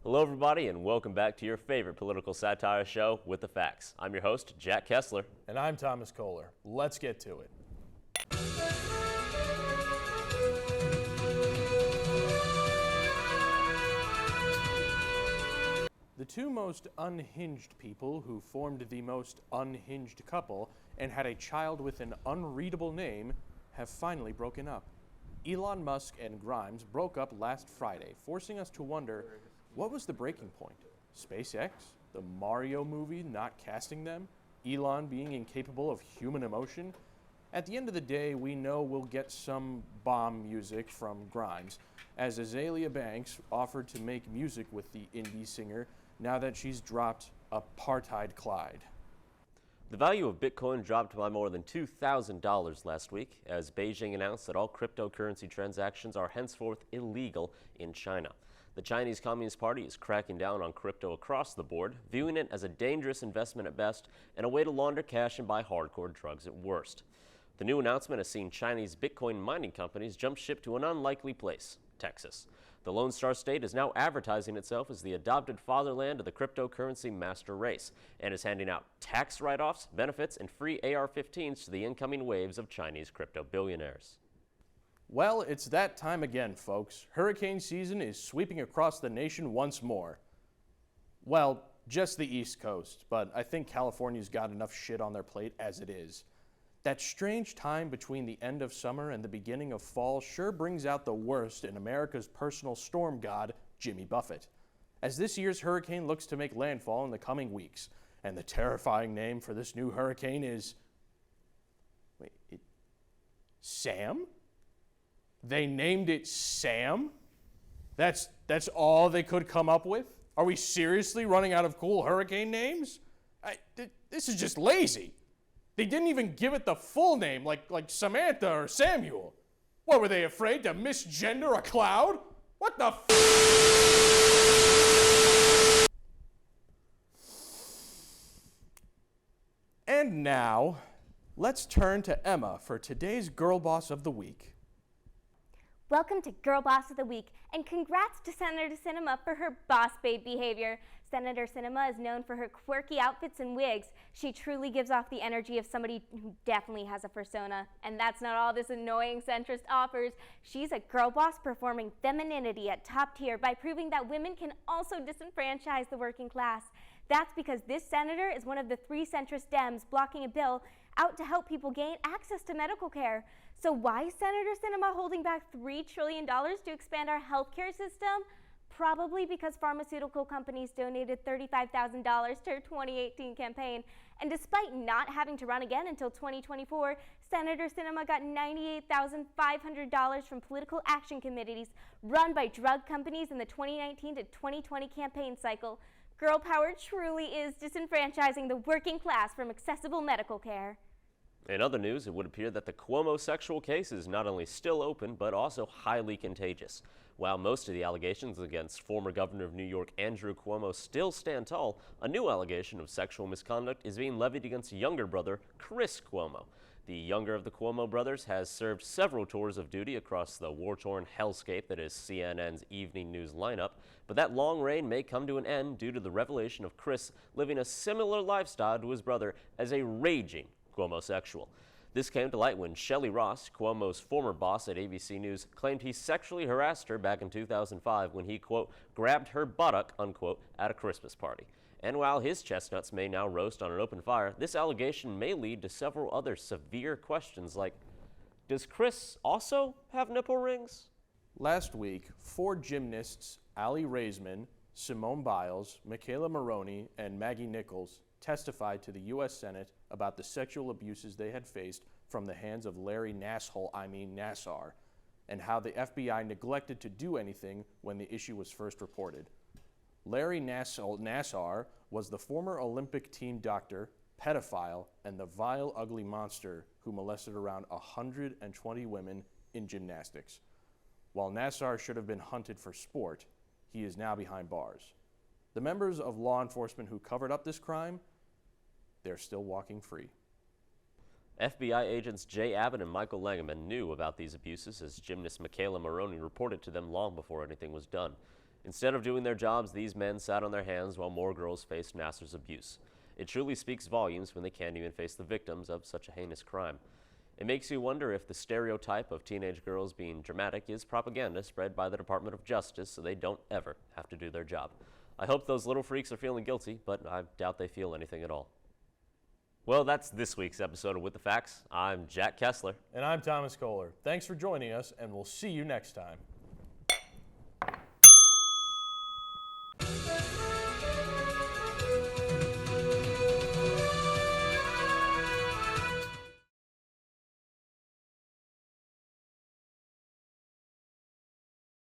Hello everybody and welcome back to your favorite political satire show, With the Facts. I'm your host, Jack Kessler. And I'm Thomas Kohler. Let's get to it. The two most unhinged people who formed the most unhinged couple and had a child with an unreadable name have finally broken up. Elon Musk and Grimes broke up last Friday, forcing us to wonder, what was the breaking point? SpaceX? The Mario movie not casting them? Elon being incapable of human emotion? At the end of the day, we know we'll get some bomb music from Grimes, as Azealia Banks offered to make music with the indie singer now that she's dropped Apartheid Clyde. The value of Bitcoin dropped by more than $2,000 last week as Beijing announced that all cryptocurrency transactions are henceforth illegal in China. The Chinese Communist Party is cracking down on crypto across the board, viewing it as a dangerous investment at best and a way to launder cash and buy hardcore drugs at worst. The new announcement has seen Chinese Bitcoin mining companies jump ship to an unlikely place, Texas. The Lone Star State is now advertising itself as the adopted fatherland of the cryptocurrency master race and is handing out tax write-offs, benefits, and free AR-15s to the incoming waves of Chinese crypto billionaires. Well, it's that time again, folks. Hurricane season is sweeping across the nation once more. Well, just the East Coast, but I think California's got enough shit on their plate as it is. That strange time between the end of summer and the beginning of fall sure brings out the worst in America's personal storm god, Jimmy Buffett. As this year's hurricane looks to make landfall in the coming weeks, and the terrifying name for this new hurricane is... Sam? They named it Sam? That's all they could come up with? Are we seriously running out of cool hurricane names? This is just lazy. They didn't even give it the full name like Samantha or Samuel. What, were they afraid to misgender a cloud? What the f? And now, let's turn to Emma for today's Girl Boss of the Week. Welcome to Girl Boss of the Week, and congrats to Senator Sinema for her boss babe behavior. Senator Sinema is known for her quirky outfits and wigs. She truly gives off the energy of somebody who definitely has a persona. And that's not all this annoying centrist offers. She's a girl boss performing femininity at top tier by proving that women can also disenfranchise the working class. That's because this senator is one of the 3 centrist Dems blocking a bill out to help people gain access to medical care. So why is Senator Sinema holding back $3 trillion to expand our healthcare system? Probably because pharmaceutical companies donated $35,000 to her 2018 campaign. And despite not having to run again until 2024, Senator Sinema got $98,500 from political action committees run by drug companies in the 2019 to 2020 campaign cycle. Girl power truly is disenfranchising the working class from accessible medical care. In other news, it would appear that the Cuomo sexual case is not only still open, but also highly contagious. While most of the allegations against former governor of New York Andrew Cuomo still stand tall, a new allegation of sexual misconduct is being levied against younger brother Chris Cuomo. The younger of the Cuomo brothers has served several tours of duty across the war-torn hellscape that is CNN's evening news lineup, but that long reign may come to an end due to the revelation of Chris living a similar lifestyle to his brother as a raging Cuomo-sexual. This came to light when Shelley Ross, Cuomo's former boss at ABC News, claimed he sexually harassed her back in 2005 when he, quote, grabbed her buttock, unquote, at a Christmas party. And while his chestnuts may now roast on an open fire, this allegation may lead to several other severe questions like, does Chris also have nipple rings? Last week, 4 gymnasts, Aly Raisman, Simone Biles, Michaela Maroney, and Maggie Nichols testified to the U.S. Senate about the sexual abuses they had faced from the hands of Larry Nassar, and how the FBI neglected to do anything when the issue was first reported. Larry Nassar was the former Olympic team doctor, pedophile, and the vile, ugly monster who molested around 120 women in gymnastics. While Nassar should have been hunted for sport, he is now behind bars. The members of law enforcement who covered up this crime, they're still walking free. FBI agents Jay Abbott and Michael Langeman knew about these abuses as gymnast Michaela Maroney reported to them long before anything was done. Instead of doing their jobs, these men sat on their hands while more girls faced Nassar's abuse. It truly speaks volumes when they can't even face the victims of such a heinous crime. It makes you wonder if the stereotype of teenage girls being dramatic is propaganda spread by the Department of Justice so they don't ever have to do their job. I hope those little freaks are feeling guilty, but I doubt they feel anything at all. Well, that's this week's episode of With the Facts. I'm Jack Kessler. And I'm Thomas Kohler. Thanks for joining us, and we'll see you next time.